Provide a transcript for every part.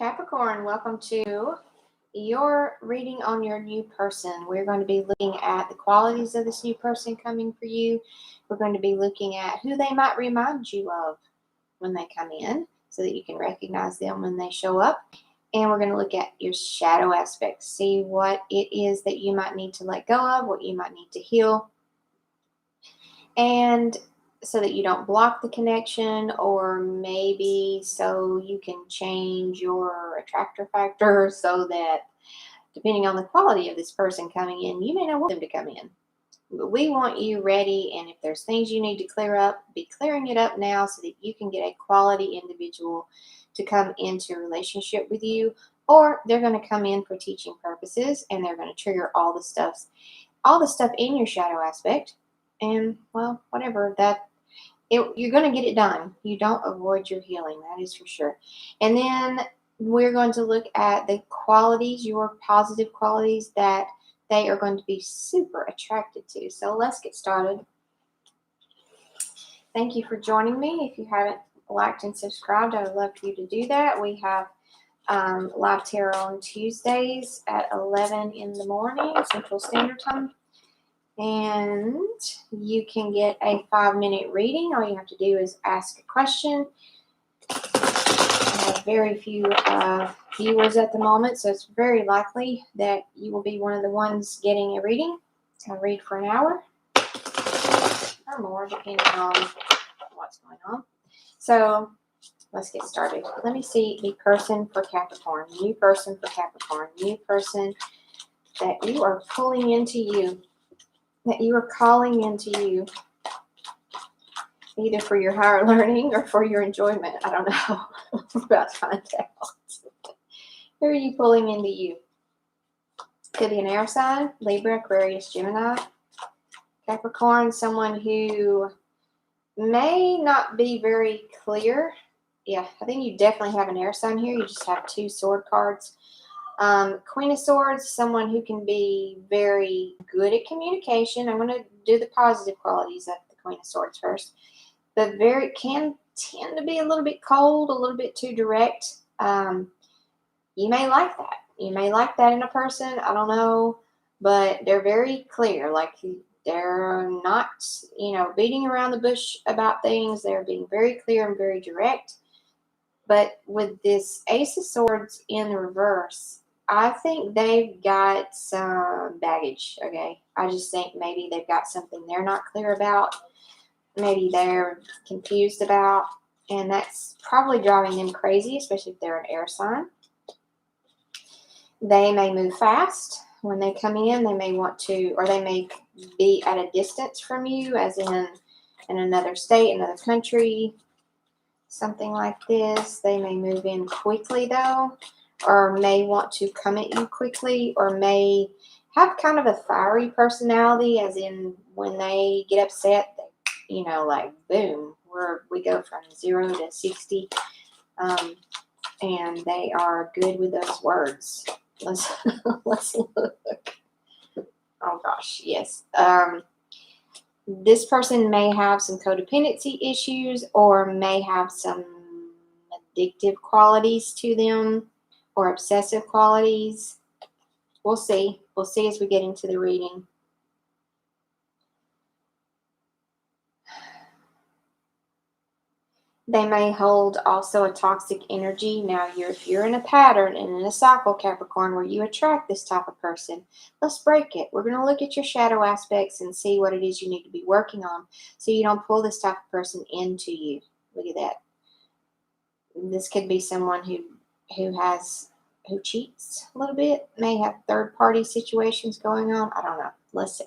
Capricorn, welcome to your reading on your new person. We're going to be looking at the qualities of this new person coming for you. We're going to be looking at who they might remind you of when they come in so that you can recognize them when they show up. And we're going to look at your shadow aspects, see what it is that you might need to let go of, what you might need to heal. And so that you don't block the connection, or maybe so you can change your attractor factor so that depending on the quality of this person coming in, you may not want them to come in. But we want you ready, and if there's things you need to clear up, be clearing it up now so that you can get a quality individual to come into a relationship with you, or they're going to come in for teaching purposes and they're going to trigger all the stuff in your shadow aspect. And well, whatever that. You're going to get it done. You don't avoid your healing, that is for sure. And then we're going to look at the qualities, your positive qualities that they are going to be super attracted to. So let's get started. Thank you for joining me. If you haven't liked and subscribed, I would love for you to do that. We have live tarot on Tuesdays at 11 in the morning, Central Standard Time. And you can get a 5-minute reading. All you have to do is ask a question. I have very few viewers at the moment, so it's very likely that you will be one of the ones getting a reading. I read for an hour or more, depending on what's going on. So let's get started. Let me see the person for Capricorn, new person for Capricorn, new person that you are pulling into you, that you are calling into you, either for your higher learning or for your enjoyment. I don't know. We're about to find out. Who are you pulling into you? Could be an air sign, Libra, Aquarius, Gemini, Capricorn, someone who may not be very clear. Yeah, I think you definitely have an air sign here. You just have 2 sword cards. Queen of Swords, someone who can be very good at communication. I'm going to do the positive qualities of the Queen of Swords first. But can tend to be a little bit cold, a little bit too direct. You may like that. You may like that in a person. I don't know. But they're very clear. Like, they're not, beating around the bush about things. They're being very clear and very direct. But with this Ace of Swords in the reverse, I think they've got some baggage, okay? I just think maybe they've got something they're not clear about. Maybe they're confused about. And that's probably driving them crazy, especially if they're an air sign. They may move fast. When they come in, they may want to, or they may be at a distance from you, as in another state, another country, something like this. They may move in quickly, though, or may want to come at you quickly, or may have kind of a fiery personality, as in when they get upset, like boom, we go from 0 to 60, and they are good with those words. Let's look. Oh gosh, yes. This person may have some codependency issues, or may have some addictive qualities to them, or obsessive qualities. We'll see. We'll see as we get into the reading. They may hold also a toxic energy. Now, if you're in a pattern and in a cycle, Capricorn, where you attract this type of person, let's break it. We're going to look at your shadow aspects and see what it is you need to be working on so you don't pull this type of person into you. Look at that. This could be someone who cheats a little bit, may have third-party situations going on. I don't know. Let's see.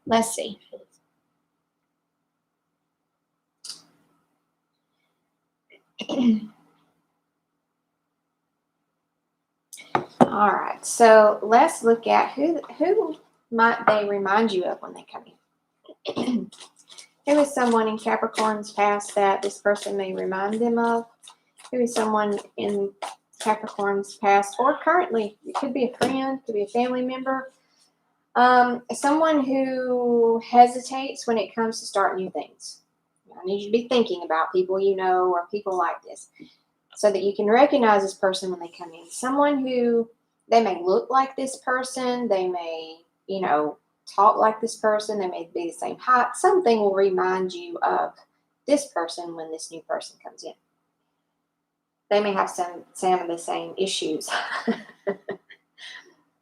Let's see. All right, so let's look at who might they remind you of when they come in. Who is someone in Capricorn's past that this person may remind them of? Who is someone in Capricorn's past or currently? It could be a friend, could be a family member. Someone who hesitates when it comes to start new things. I need you to be thinking about people or people like this. so that you can recognize this person when they come in. Someone who, they may look like this person, they may, you know, talk like this person, they may be the same height. Something will remind you of this person when this new person comes in. They may have some of the same issues.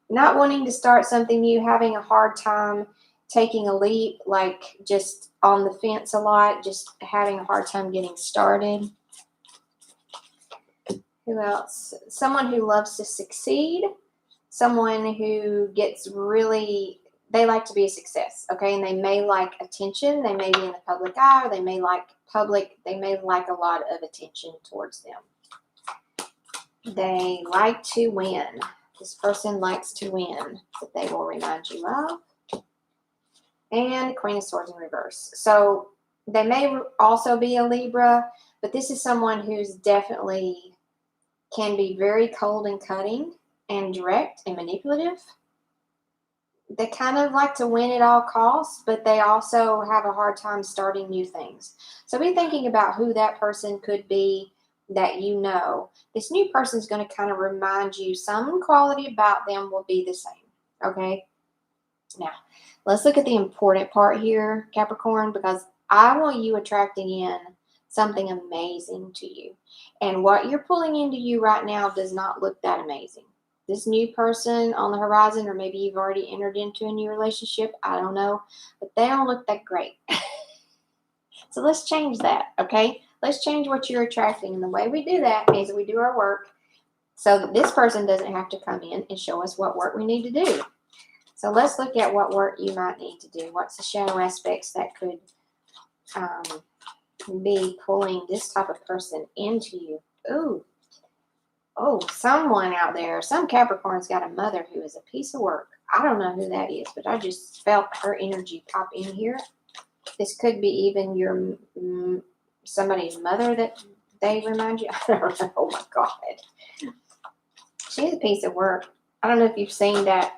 Not wanting to start something new, having a hard time taking a leap, like just on the fence a lot, just having a hard time getting started. Who else? Someone who loves to succeed. Someone who gets really, they like to be a success, okay? And they may like attention. They may be in the public eye, or they may like a lot of attention towards them. They like to win. This person likes to win, that they will remind you of. And Queen of Swords in reverse. So they may also be a Libra, but this is someone who's definitely can be very cold and cutting and direct and manipulative. They kind of like to win at all costs, but they also have a hard time starting new things. So be thinking about who that person could be that you know. This new person is going to kind of remind you, some quality about them will be the same, okay? Now, let's look at the important part here, Capricorn, because I want you attracting in something amazing to you. And what you're pulling into you right now does not look that amazing. This new person on the horizon, or maybe you've already entered into a new relationship, I don't know, but they don't look that great. So let's change that, okay? Let's change what you're attracting. And the way we do that is we do our work so that this person doesn't have to come in and show us what work we need to do. So let's look at what work you might need to do. What's the shadow aspects that could be pulling this type of person into you? Ooh. Oh, someone out there, some Capricorn's got a mother who is a piece of work. I don't know who that is, but I just felt her energy pop in here. This could be even your somebody's mother that they remind you. I don't know. Oh my God. She's a piece of work. I don't know if you've seen that.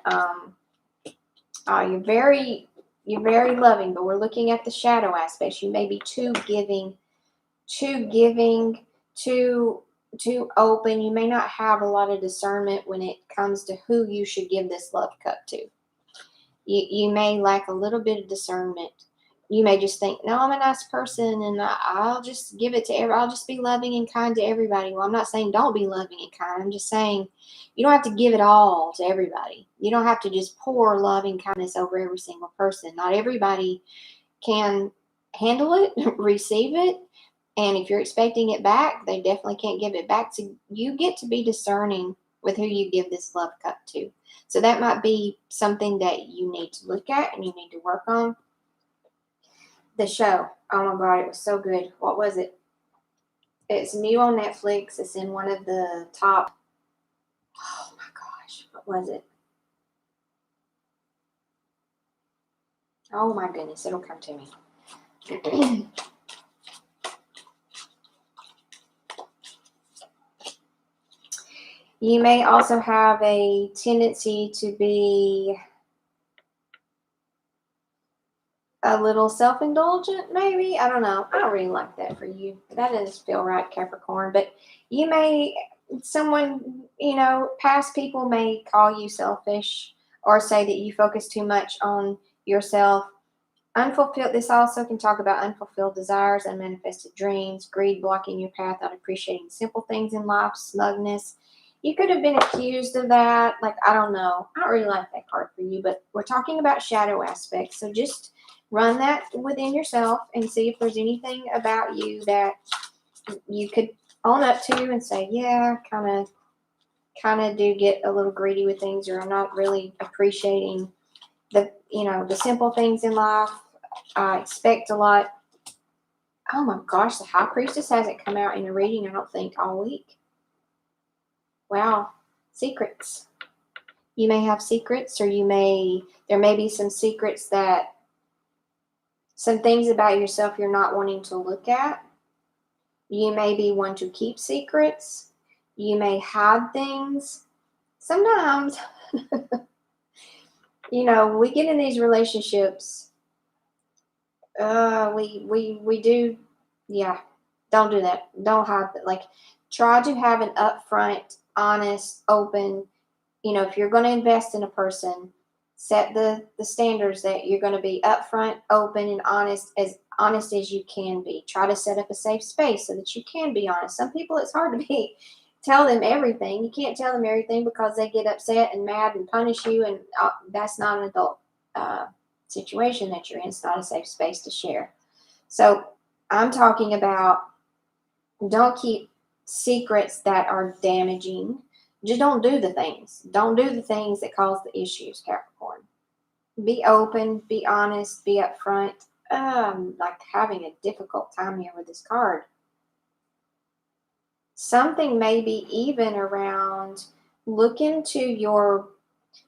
You're very loving, but we're looking at the shadow aspects. You may be too giving, too open. You may not have a lot of discernment when it comes to who you should give this love cup to. You may lack a little bit of discernment. You may just think, no, I'm a nice person and I'll just give it to I'll just be loving and kind to everybody. Well, I'm not saying don't be loving and kind. I'm just saying you don't have to give it all to everybody. You don't have to just pour loving kindness over every single person. Not everybody can handle it, receive it. And if you're expecting it back, they definitely can't give it back. So you get to be discerning with who you give this love cup to. So that might be something that you need to look at and you need to work on. The show. Oh my God, it was so good. What was it? It's new on Netflix. It's in one of the top. Oh my gosh, what was it? Oh my goodness, it'll come to me. You may also have a tendency to be a little self-indulgent, maybe. I don't know. I don't really like that for you. That doesn't feel right, Capricorn. But you may, someone, past people may call you selfish or say that you focus too much on yourself. Unfulfilled, this also can talk about unfulfilled desires, unmanifested dreams, greed blocking your path, not appreciating simple things in life, smugness. You could have been accused of that. Like, I don't know. I don't really like that card for you, but we're talking about shadow aspects. So just run that within yourself and see if there's anything about you that you could own up to and say, yeah, kind of do get a little greedy with things, or I'm not really appreciating the simple things in life. I expect a lot. Oh my gosh, the High Priestess hasn't come out in a reading, I don't think, all week. Wow. Secrets. You may have secrets, or there may be some secrets some things about yourself you're not wanting to look at. You may be one to keep secrets. You may hide things. Sometimes, we get in these relationships. We do, yeah. Don't do that. Don't hide it. Like, try to have an upfront, honest, open, if you're going to invest in a person, set the standards that you're going to be upfront, open, and honest as you can be. Try to set up a safe space so that you can be honest. Some people, it's hard to tell them everything. You can't tell them everything because they get upset and mad and punish you, and that's not an adult situation that you're in. It's not a safe space to share. So I'm talking about, don't keep secrets that are damaging. Just don't do the things. Don't do the things that cause the issues, Capricorn. Be open, be honest, be upfront. Like having a difficult time here with this card. Something maybe even around looking to your,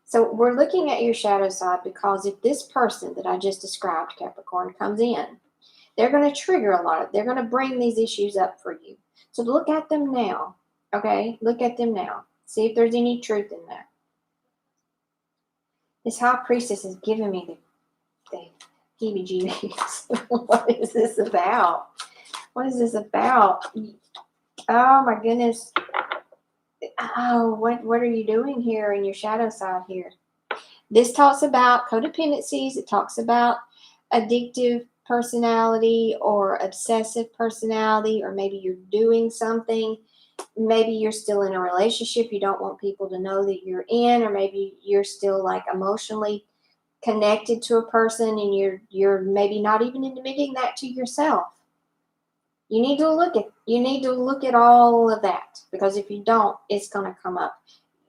so we're looking at your shadow side, because if this person that I just described, Capricorn, comes in, they're going to trigger a lot of, they're going to bring these issues up for you. So look at them now, okay? Look at them now. See if there's any truth in that. This High Priestess is giving me the heebie-jeebies. What is this about? What is this about? Oh, my goodness. Oh, what are you doing here in your shadow side here? This talks about codependencies. It talks about addictive personality or obsessive personality, or maybe you're doing something. Maybe you're still in a relationship you don't want people to know that you're in, or maybe you're still like emotionally connected to a person and you're maybe not even admitting that to yourself. You need to look at all of that, because if you don't, it's going to come up.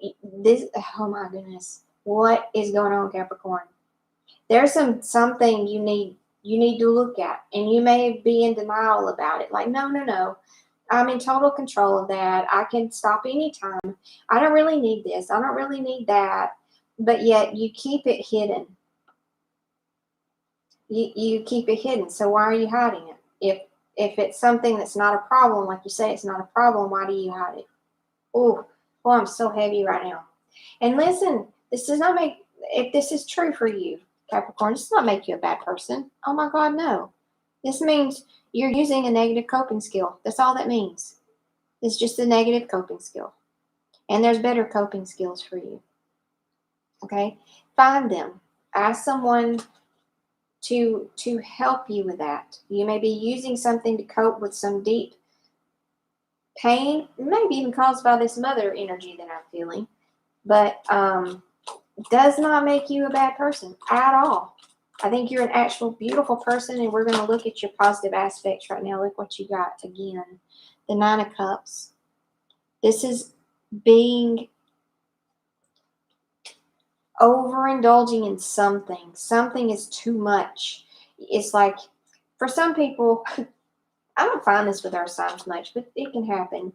Oh my goodness. What is going on, Capricorn? There's something you need to look at, and you may be in denial about it. Like, no. I'm in total control of that. I can stop anytime. I don't really need this. I don't really need that. But yet you keep it hidden. You keep it hidden. So why are you hiding it? If it's something that's not a problem, like you say, it's not a problem, why do you hide it? Oh, boy, I'm so heavy right now. And listen, this does not make, if this is true for you, Capricorn, this does not make you a bad person. Oh my God, no. This means you're using a negative coping skill. That's all that means. It's just a negative coping skill. And there's better coping skills for you. Okay? Find them. Ask someone to help you with that. You may be using something to cope with some deep pain, maybe even caused by this mother energy that I'm feeling, but does not make you a bad person at all. I think you're an actual beautiful person, and we're going to look at your positive aspects right now. Look what you got again. The Nine of Cups. This is being overindulging in something. Something is too much. It's like, for some people, I don't find this with our signs much, but it can happen.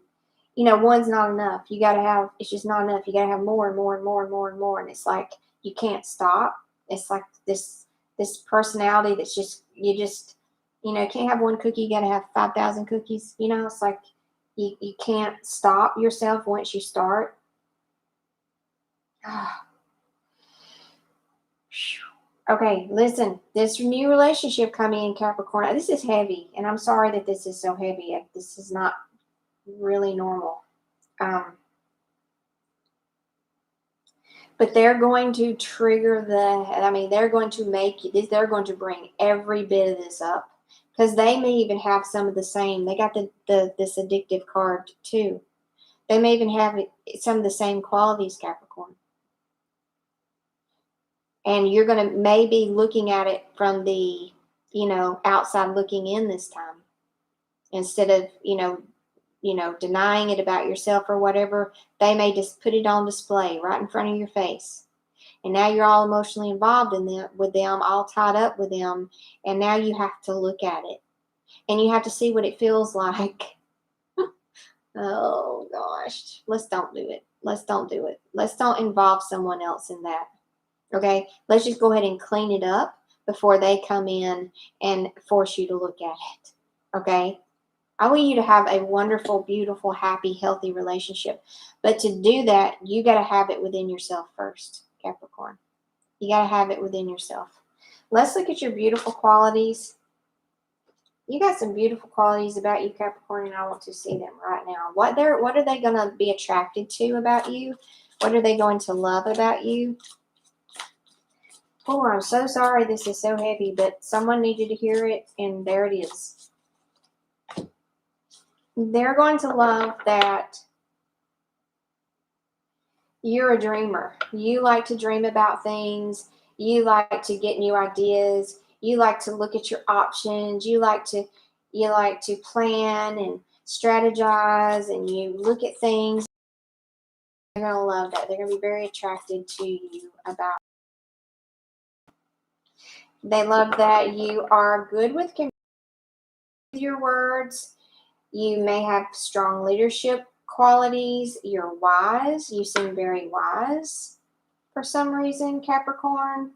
One's not enough. You got to have, it's just not enough. You got to have more and more and more and more and more. And it's like, you can't stop. It's like this personality that's just, can't have one cookie. You got to have 5,000 cookies. It's like you can't stop yourself once you start. Okay, listen, this new relationship coming in, Capricorn, this is heavy, and I'm sorry that this is so heavy. This is not really normal. But they're going to trigger they're going to make this, they're going to bring every bit of this up, because they may even have some of the same. They got this addictive card too. They may even have some of the same qualities, Capricorn. And you're going to maybe looking at it from the, outside looking in this time, instead of, denying it about yourself or whatever. They may just put it on display right in front of your face. And now you're all emotionally involved with them, all tied up with them. And now you have to look at it. And you have to see what it feels like. Oh, gosh. Let's don't do it. Let's don't do it. Let's don't involve someone else in that. Okay? Let's just go ahead and clean it up before they come in and force you to look at it. Okay? I want you to have a wonderful, beautiful, happy, healthy relationship. But to do that, you got to have it within yourself first, Capricorn. You got to have it within yourself. Let's look at your beautiful qualities. You got some beautiful qualities about you, Capricorn, and I want to see them right now. What are they going to be attracted to about you? What are they going to love about you? Oh, I'm so sorry this is so heavy, but someone needed to hear it, and there it is. They're going to love that you're a dreamer. You like to dream about things. You like to get new ideas. You like to look at your options. You like to plan and strategize, and you look at things. They're going to love that. They're going to be very attracted to you about. They love that you are good with your words. You may have strong leadership qualities. You're wise. You seem very wise for some reason, Capricorn.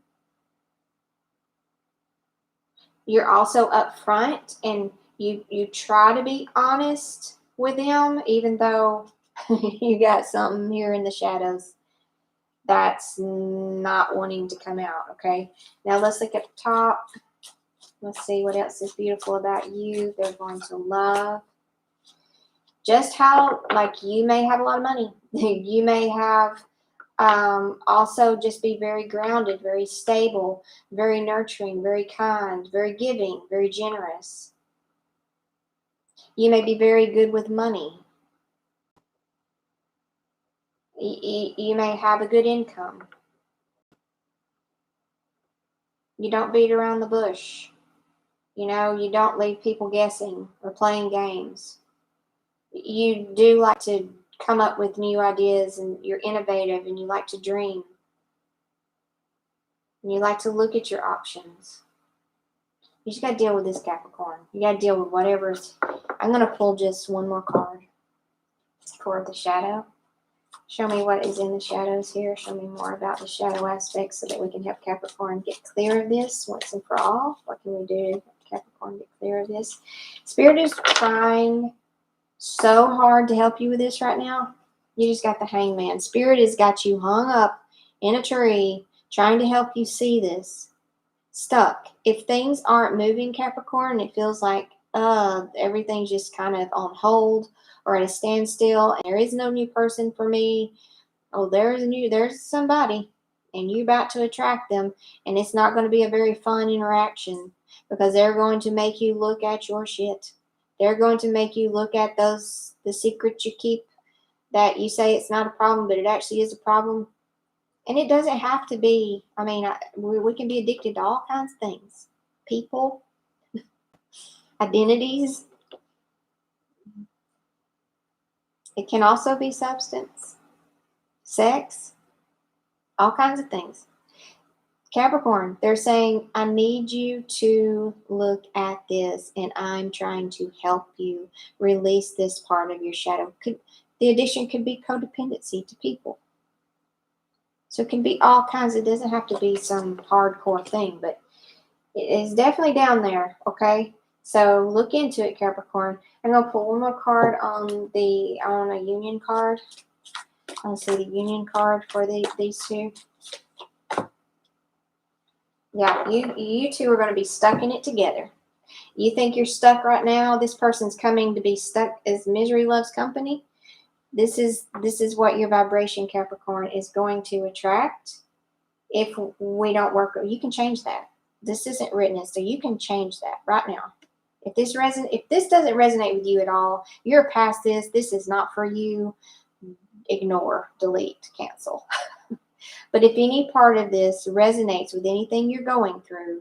You're also upfront, and you try to be honest with them, even though you got something here in the shadows that's not wanting to come out. Okay, now let's look at the top. Let's see what else is beautiful about you. They're going to love just how, like, you may have a lot of money. You may have also just be very grounded, very stable, very nurturing, very kind, very giving, very generous. You may be very good with money. You may have a good income. You don't beat around the bush. You know, you don't leave people guessing or playing games. You do like to come up with new ideas, and you're innovative, and you like to dream. And you like to look at your options. You just got to deal with this, Capricorn. You got to deal with whatever's. I'm going to pull just one more card for the shadow. Show me what is in the shadows here. Show me more about the shadow aspects so that we can help Capricorn get clear of this once and for all. What can we do to help Capricorn get clear of this? Spirit is trying so hard to help you with this right now. You just got the Hangman. Spirit has got you hung up in a tree trying to help you see this. Stuck. If things aren't moving, Capricorn, it feels like everything's just kind of on hold or at a standstill, and there is no new person for me. Oh, there's somebody, and you're about to attract them, and it's not going to be a very fun interaction, because they're going to make you look at your shit. They're going to make you look at the secrets you keep that you say it's not a problem, but it actually is a problem. And it doesn't have to be, I mean, we can be addicted to all kinds of things. People, identities. It can also be substance, sex, all kinds of things. Capricorn, they're saying, I need you to look at this, and I'm trying to help you release this part of your shadow. The addiction could be codependency to people. So it can be all kinds. It doesn't have to be some hardcore thing, but it is definitely down there, okay? So look into it, Capricorn. I'm going to pull one more card on a union card. I want to see the union card for these two. Yeah, you two are going to be stuck in it together. You think you're stuck right now? This person's coming to be stuck as misery loves company. This is what your vibration, Capricorn, is going to attract if we don't work. You can change that. This isn't written, so you can change that right now. If this doesn't resonate with you at all, you're past this. This is not for you. Ignore, delete, cancel. But if any part of this resonates with anything you're going through,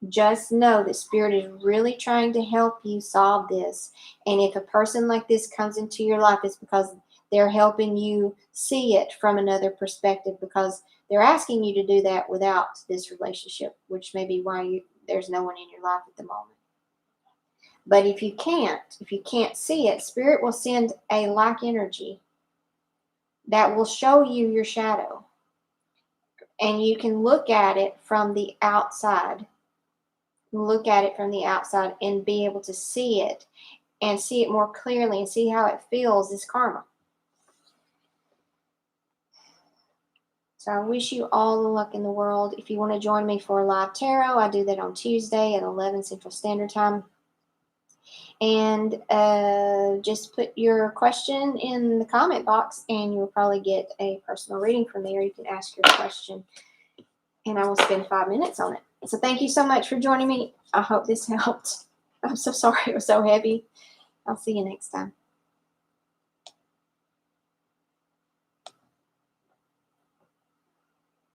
just know that Spirit is really trying to help you solve this. And if a person like this comes into your life, it's because they're helping you see it from another perspective, because they're asking you to do that without this relationship, which may be why there's no one in your life at the moment. But if you can't see it, Spirit will send a like energy that will show you your shadow. And you can look at it from the outside. Look at it from the outside and be able to see it, and see it more clearly, and see how it feels as karma. So I wish you all the luck in the world. If you want to join me for a live tarot, I do that on Tuesday at 11 Central Standard Time. And just put your question in the comment box and you'll probably get a personal reading from me, or you can ask your question and I will spend 5 minutes on it. So thank you so much for joining me. I hope this helped. I'm so sorry it was so heavy. I'll see you next time.